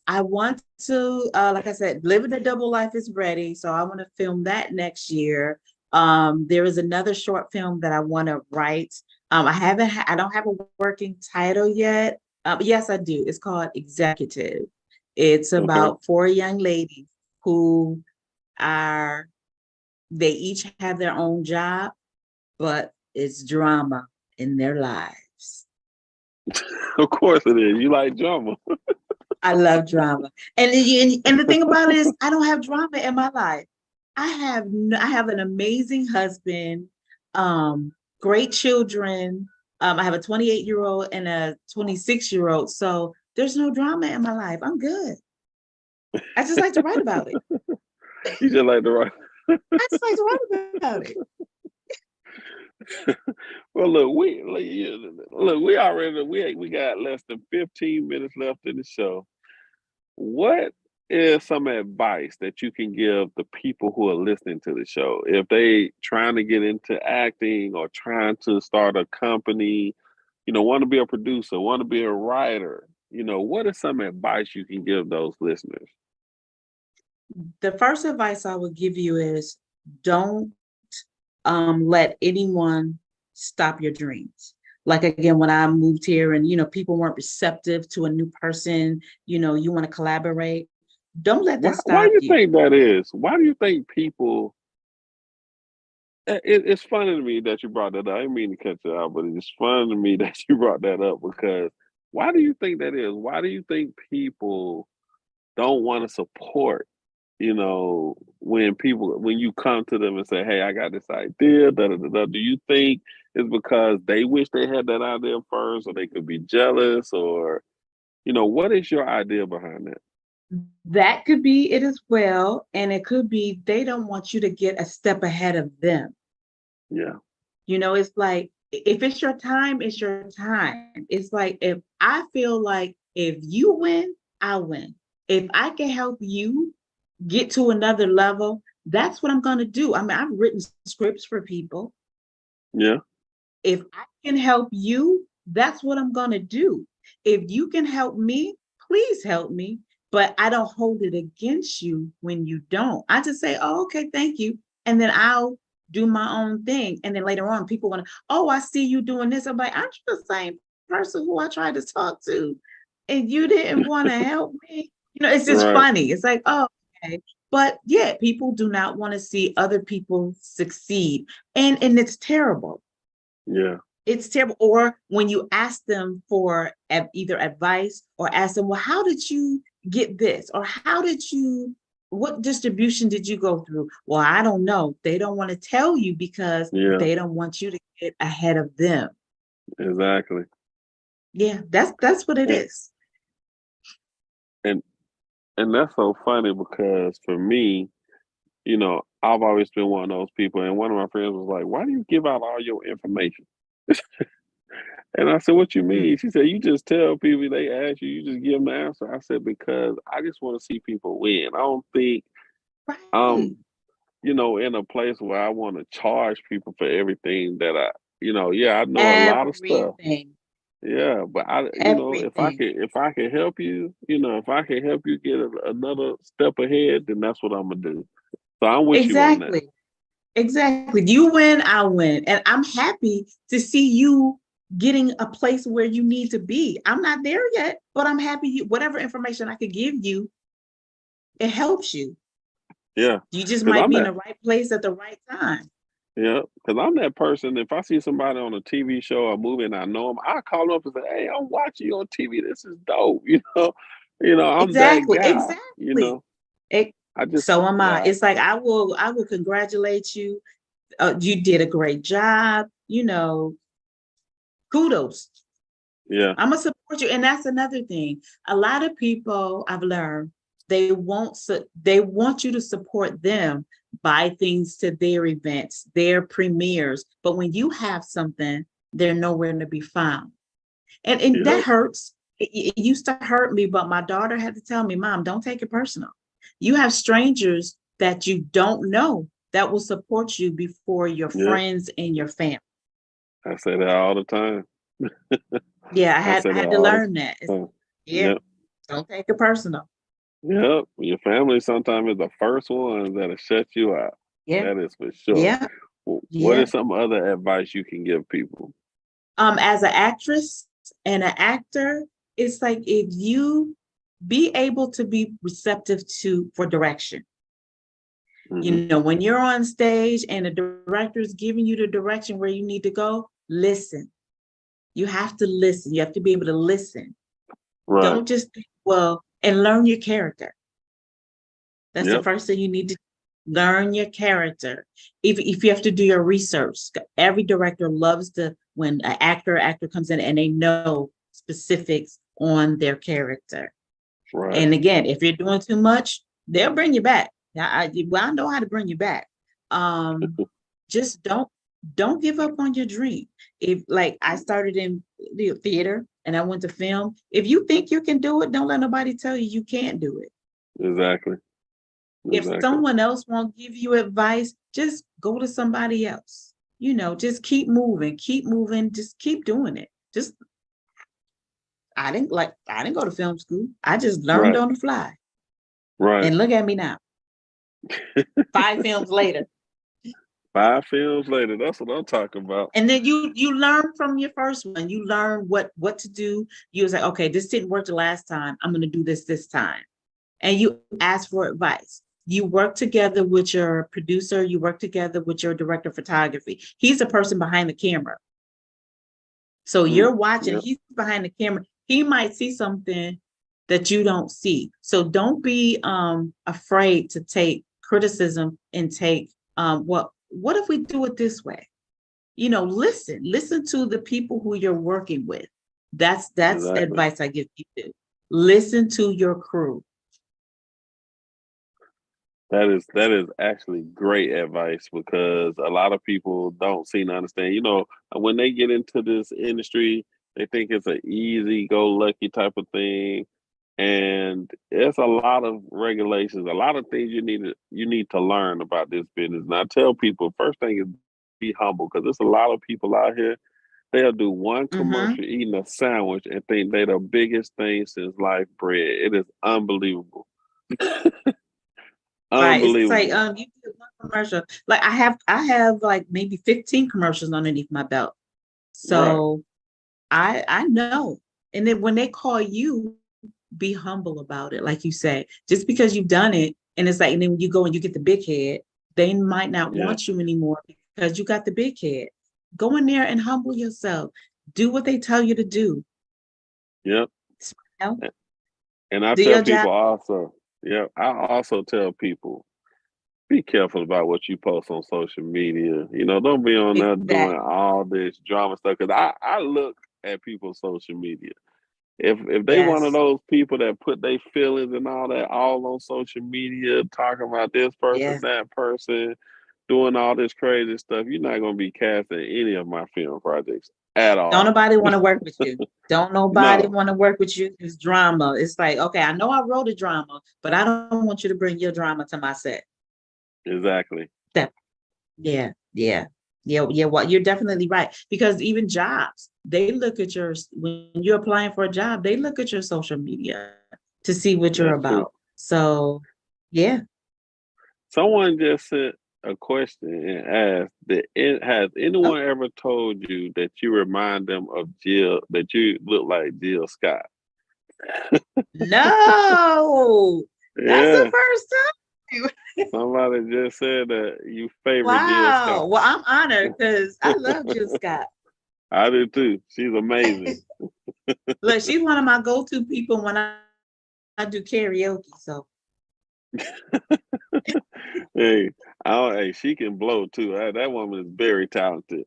I want to, like I said, Living a Double Life is ready. So I want to film that next year. There is another short film that I want to write. I don't have a working title yet. But yes, I do. It's called Executive. It's Okay. about 4 young ladies who are, they each have their own job, but it's drama in their lives. Of course it is. You like drama. I love drama. And the thing about it is I don't have drama in my life. I have an amazing husband, great children. I have a 28-year-old and a 26-year-old. So there's no drama in my life. I'm good. I just like to write about it. You just like to write. I just like to write about it. Well, look, we already we got less than 15 minutes left in the show. What is some advice that you can give the people who are listening to the show? If they trying to get into acting or trying to start a company, want to be a producer, want to be a writer, what is some advice you can give those listeners? The first advice I would give you is don't let anyone stop your dreams. Like, again, when I moved here and, people weren't receptive to a new person, you want to collaborate. Don't let Why, that why do stop you you. think that is? Why do you think people, it's funny to me that you brought that up. I didn't mean to cut you out, but it's funny to me that you brought that up because why do you think that is? Why do you think people don't want to support, when you come to them and say, hey, I got this idea, da, da, da, da. Do you think it's because they wish they had that idea first, or they could be jealous, or, what is your idea behind that? That could be it as well. And it could be they don't want you to get a step ahead of them. Yeah. It's like, if it's your time, it's your time. It's like, if I feel like if you win, I win. If I can help you get to another level, that's what I'm going to do. I mean, I've written scripts for people. Yeah. If I can help you, that's what I'm going to do. If you can help me, please help me. But I don't hold it against you when you don't. I just say, oh, okay, thank you. And then I'll do my own thing. And then later on, people want to, oh, I see you doing this. I'm like, aren't you the same person who I tried to talk to? And you didn't want to help me? It's just Right. funny. It's like, oh, okay. But yeah, people do not want to see other people succeed. And it's terrible. Yeah. It's terrible. Or when you ask them for either advice or ask them, well, how did you get this? Or what distribution did you go through? Well, I don't know. They don't want to tell you because Yeah. they don't want you to get ahead of them. Exactly. Yeah, that's what it And is. and and that's so funny because for me, I've always been one of those people. And one of my friends was like, why do you give out all your information? And I said, what you Mm. mean? She said, you just tell people, they ask you, you just give them the answer. I said, because I just want to see people win. I don't think Right. I'm, in a place where I want to charge people for everything that yeah, I know a lot of stuff. Everything. Yeah, but Everything. if I can help you, if I can help you get another step ahead, then that's what I'm gonna do. So I'm with you on that. Exactly. Exactly. You win, I win. And I'm happy to see you getting a place where you need to be. I'm not there yet, but I'm happy whatever information I could give you, it helps you. Yeah, You just because might I'm be in that. the right place at the right time. Yeah, because I'm that person. If I see somebody on a TV show or movie and I know them, I call them up and say, "Hey, I'm watching you on TV. This is dope." I'm that Exactly. guy. Exactly. It, I just so am I. yeah, It's like I will congratulate you. You did a great job. Kudos. yeah, I'm gonna support you. And that's another thing. A lot of people I've learned they want you to support them, buy things to their events, their premieres. But when you have something, they're nowhere to be found. And that yep, hurts. It used to hurt me, but my daughter had to tell me, Mom, don't take it personal. You have strangers that you don't know that will support you before your yep. friends and your family. I say that all the time. Yeah, I say I that had to all learn that. the time. Yeah, Yep, don't take it personal. yep. Your family sometimes is the first ones that'll shut you out. Yeah, That is for sure. yeah, What yeah. is some other advice you can give people? As an actress and an actor, it's like if you be able to be receptive for direction. Hmm. When you're on stage and the director is giving you the direction where you need to go, listen. You have to listen. You have to be able to listen. Right. Don't just think, well, and learn your character. That's the Yep. first thing you need to learn your character. If you have to do your research, every director loves when an actor comes in and they know specifics on their character. Right. And again, if you're doing too much, they'll bring you back. I know how to bring you back. Just don't give up on your dream. If like I started in the theater and I went to film, if you think you can do it, don't let nobody tell you you can't do it. Exactly. If Exactly. someone else won't give you advice, just go to somebody else. Just keep moving, just keep doing it. Just I didn't go to film school. I just learned Right. on the fly. Right. And look at me now. 5 films later. 5 films later. That's what I'm talking about. And then you learn from your first one. You learn what to do. You was like, okay, this didn't work the last time. I'm gonna do this time. And you ask for advice. You work together with your producer, you work together with your director of photography. He's the person behind the camera. So you're watching, Yeah. he's behind the camera. He might see something that you don't see. So don't be afraid to take criticism and take what if we do it this way? Listen to the people who you're working with. That's Exactly. advice I give people. Listen to your crew. That is actually great advice because a lot of people don't seem to understand. When they get into this industry, they think it's an easy go lucky type of thing. And it's a lot of regulations, a lot of things you need to learn about this business. And I tell people, first thing is be humble because there's a lot of people out here. They'll do one Mm-hmm. commercial eating a sandwich and think they the biggest thing since life bread. It is unbelievable. Right. It's like Unbelievable. you did one commercial. Like I have like maybe 15 commercials underneath my belt. Right. So I know. And then when they call you, be humble about it. Like you said, just because you've done it, and it's like, and then when you go and you get the big head, they might not Yeah. want you anymore because you got the big head. Go in there and humble yourself. Do what they tell you to do. Yep. Smile, And I do tell your people job. also, yeah, I also tell people, be careful about what you post on social media. Don't be on there doing Exactly. all this drama stuff. Cause I look at people's social media. If they one of Yes. those people that put their feelings and all that all on social media, talking about this person, Yes. that person, doing all this crazy stuff, you're not gonna be casting any of my film projects at Don't all. nobody want to work with you. Don't nobody No, want to work with you. It's drama. It's like, okay, I know I wrote a drama, but I don't want you to bring your drama to my set. exactly. That, yeah, yeah, yeah. Well, you're definitely right. Because even jobs, they look at when you're applying for a job, they look at your social media to see what you're That's true. about. So, yeah. Someone just sent a question and asked has Oh, anyone ever told you that you remind them of Jill, that you look like Jill Scott? no, that's the Yeah, first time. somebody just said that you favorite Jill Wow. Scott. Well, I'm honored because I love Jill Scott. I do too. She's amazing. Look, she's one of my go-to people when I do karaoke. So Hey, hey, she can blow too. That woman is very talented.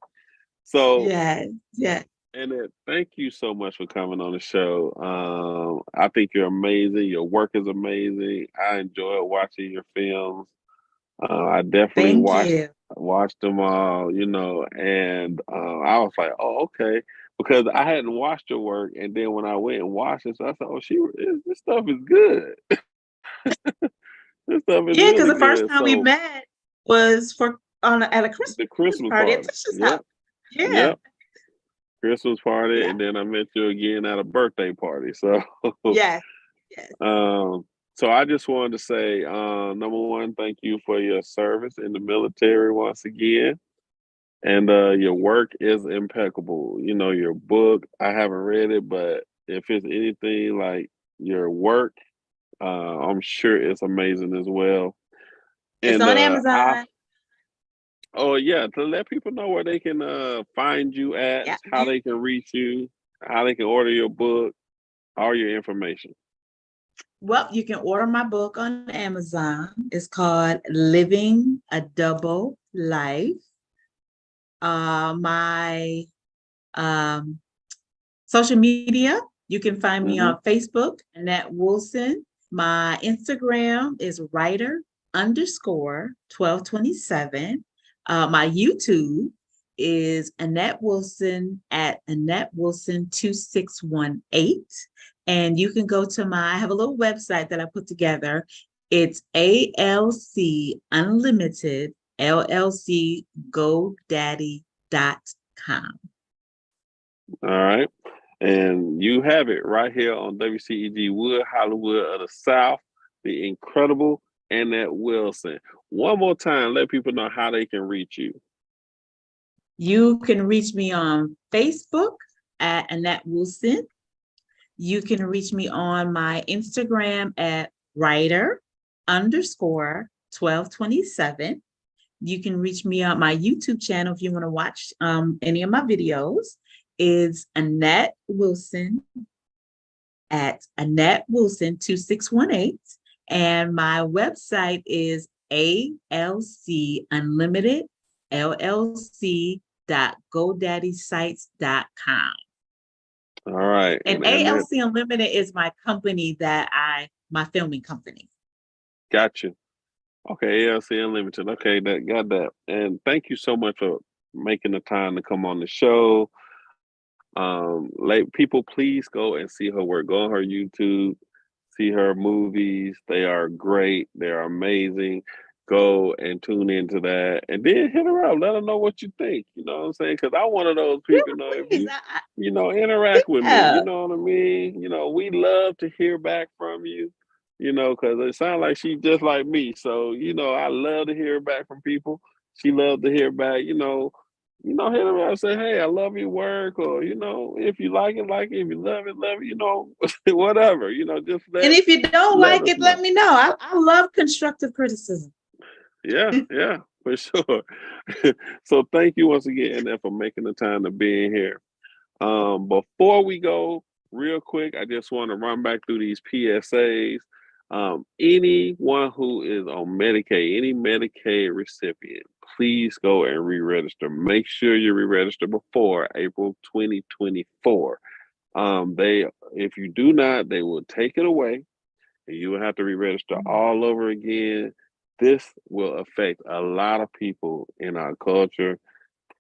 So, yes, yes. Annette, thank you so much for coming on the show. I think you're amazing. Your work is amazing. I enjoy watching your films. I definitely Thank watched you. watched them all, and I was like, oh, okay, because I hadn't watched your work, and then when I went and watched it, so I said, oh, this stuff is good. This stuff is Yeah, because really the first good. time we So met was at a Christmas the Christmas party at party, Tisha's house. yep, Yeah, yep, Christmas party, yeah, and then I met you again at a birthday party. So yes, yes. Um, so I just wanted to say, number one, thank you for your service in the military once again. And your work is impeccable. Your book, I haven't read it, but if it's anything like your work, I'm sure it's amazing as well. It's And on Amazon. oh yeah, to let people know where they can find you at, Yeah, how they can reach you, how they can order your book, all your information. well, you can order my book on Amazon. It's called Living a Double Life. My um, social media, you can find me Mm-hmm. on Facebook, Annette Wilson. My Instagram is writer underscore 1227. My YouTube is Annette Wilson at Annette Wilson 2618. And you can go to I have a little website that I put together. It's ALC Unlimited LLC GoDaddy.com. All right. And you have it right here on WCEG Wood, Hollywood of the South, the incredible Annette Wilson. One more time, let people know how they can reach you. You can reach me on Facebook at Annette Wilson. You can reach me on my Instagram at writer_1227. You can reach me on my YouTube channel if you want to watch any of my videos. Is Annette Wilson at Annette Wilson 2618. And my website is ALC Unlimited LLC.GoDaddySites.com. All right. And ALC Unlimited is my company my filming company. Gotcha. Okay, ALC Unlimited. Okay, got that. And thank you so much for making the time to come on the show. People, please go and see her work. Go on her YouTube, see her movies. They are great. They are amazing. Go and tune into that, and then hit her up. Let her know what you think. You know what I'm saying? Because I'm one of those people. If you interact with me. You know what I mean? We love to hear back from you. Because it sounds like she's just like me. So I love to hear back from people. She loves to hear back. Hit her up and say, hey, I love your work, or if you like it, like it. If you love it, whatever. Just and if you don't like it, let me know. I love constructive criticism. Yeah, for sure. So thank you once again, Annette, for making the time to be in here. Before we go, real quick, I just want to run back through these PSAs. Anyone who is on Medicaid, any Medicaid recipient, please go and re-register. Make sure you re-register before April 2024. If you do not, they will take it away, and you will have to re-register all over again. This will affect a lot of people in our culture.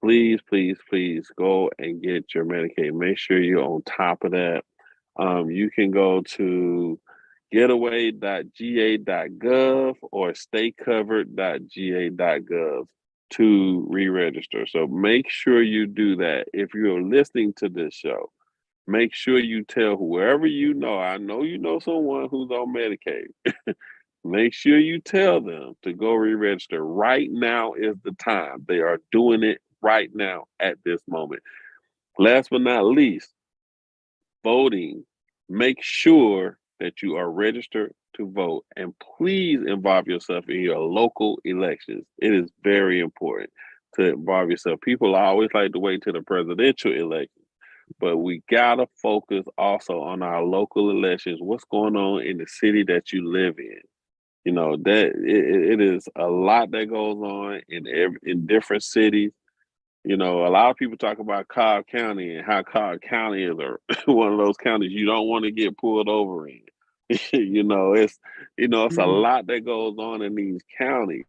Please, please, please go and get your Medicaid. Make sure you're on top of that. You can go to getaway.ga.gov or staycovered.ga.gov to re-register. So make sure you do that. If you're listening to this show, make sure you tell whoever you know. I know you know someone who's on Medicaid. Make sure you tell them to go re-register. Right now is the time. They are doing it right now at this moment. Last but not least, voting. Make sure that you are registered to vote, and please involve yourself in your local elections. It is very important to involve yourself. People always like to wait till the presidential election, but we gotta focus also on our local elections. What's going on in the city that you live in? That it is a lot that goes on in different cities. A lot of people talk about Cobb County and how Cobb County is one of those counties you don't want to get pulled over in. It's a lot that goes on in these counties,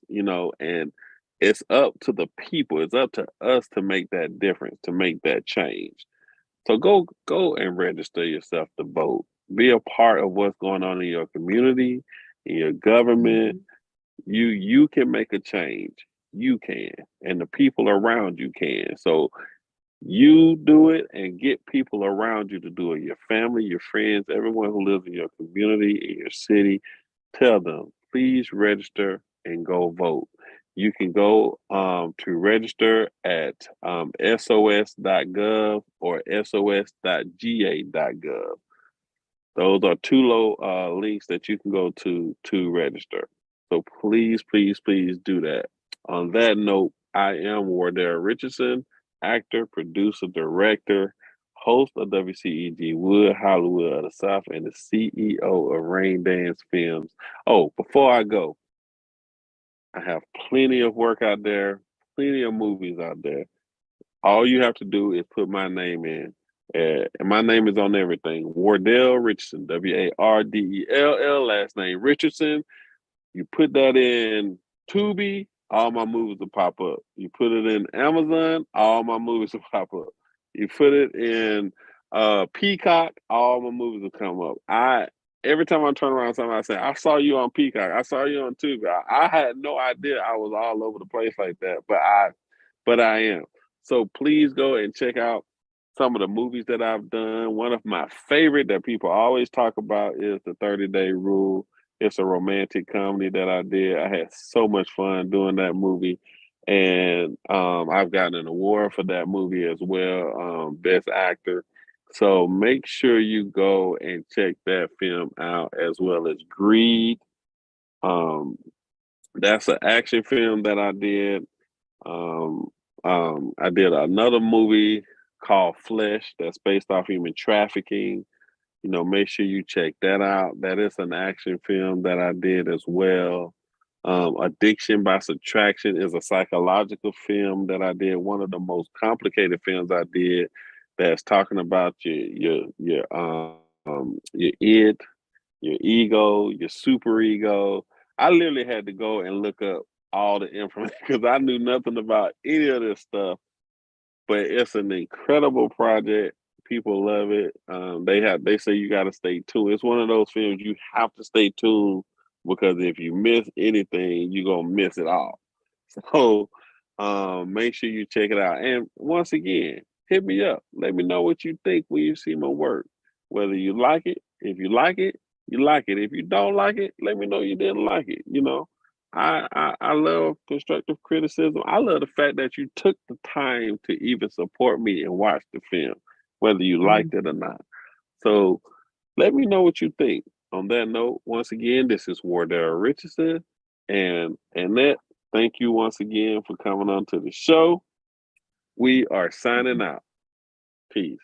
and it's up to the people. It's up to us to make that difference, to make that change. So go and register yourself to vote. Be a part of what's going on in your community, in your government. You can make a change. You can, and the people around you can. So you do it and get people around you to do it. Your family, your friends, everyone who lives in your community, in your city, tell them, please register and go vote. You can go to register at sos.gov or sos.ga.gov. Those are two links that you can go to register. So please, please, please do that. On that note, I am Wardell Richardson, actor, producer, director, host of WCEG Wood, Hollywood of the South, and the CEO of Rain Dance Films. Oh, before I go, I have plenty of work out there, plenty of movies out there. All you have to do is put my name in. And my name is on everything. Wardell Richardson, Wardell, last name Richardson. You put that in Tubi, all my movies will pop up. You put it in Amazon, all my movies will pop up. You put it in Peacock, all my movies will come up. Every time I turn around, somebody say, "I saw you on Peacock. I saw you on Tubi." I had no idea I was all over the place like that, but I am. So please go and check out some of the movies that I've done. One of my favorite that people always talk about is the 30-Day Rule. It's a romantic comedy that I did. I had so much fun doing that movie. And I've gotten an award for that movie as well, Best Actor. So make sure you go and check that film out, as well as Greed. Um, that's an action film that I did. Um, I did another movie called Flesh that's based off human trafficking. Make sure you check that out. That is an action film that I did as well. Addiction by Subtraction is a psychological film that I did. One of the most complicated films I did, that's talking about your id, your ego, your super ego. I literally had to go and look up all the information because I knew nothing about any of this stuff. But it's an incredible project. People love it. They say you got to stay tuned. It's one of those films you have to stay tuned, because if you miss anything, you're gonna miss it all. So make sure you check it out. And once again, hit me up. Let me know what you think when you see my work. Whether you like it, if you like it, you like it. If you don't like it, let me know you didn't like it. I love constructive criticism. I love the fact that you took the time to even support me and watch the film, whether you Mhm. liked it or not. So let me know what you think. On that note, once again, this is Wardell Richardson and Annette. Thank you once again for coming on to the show. We are signing out. Peace.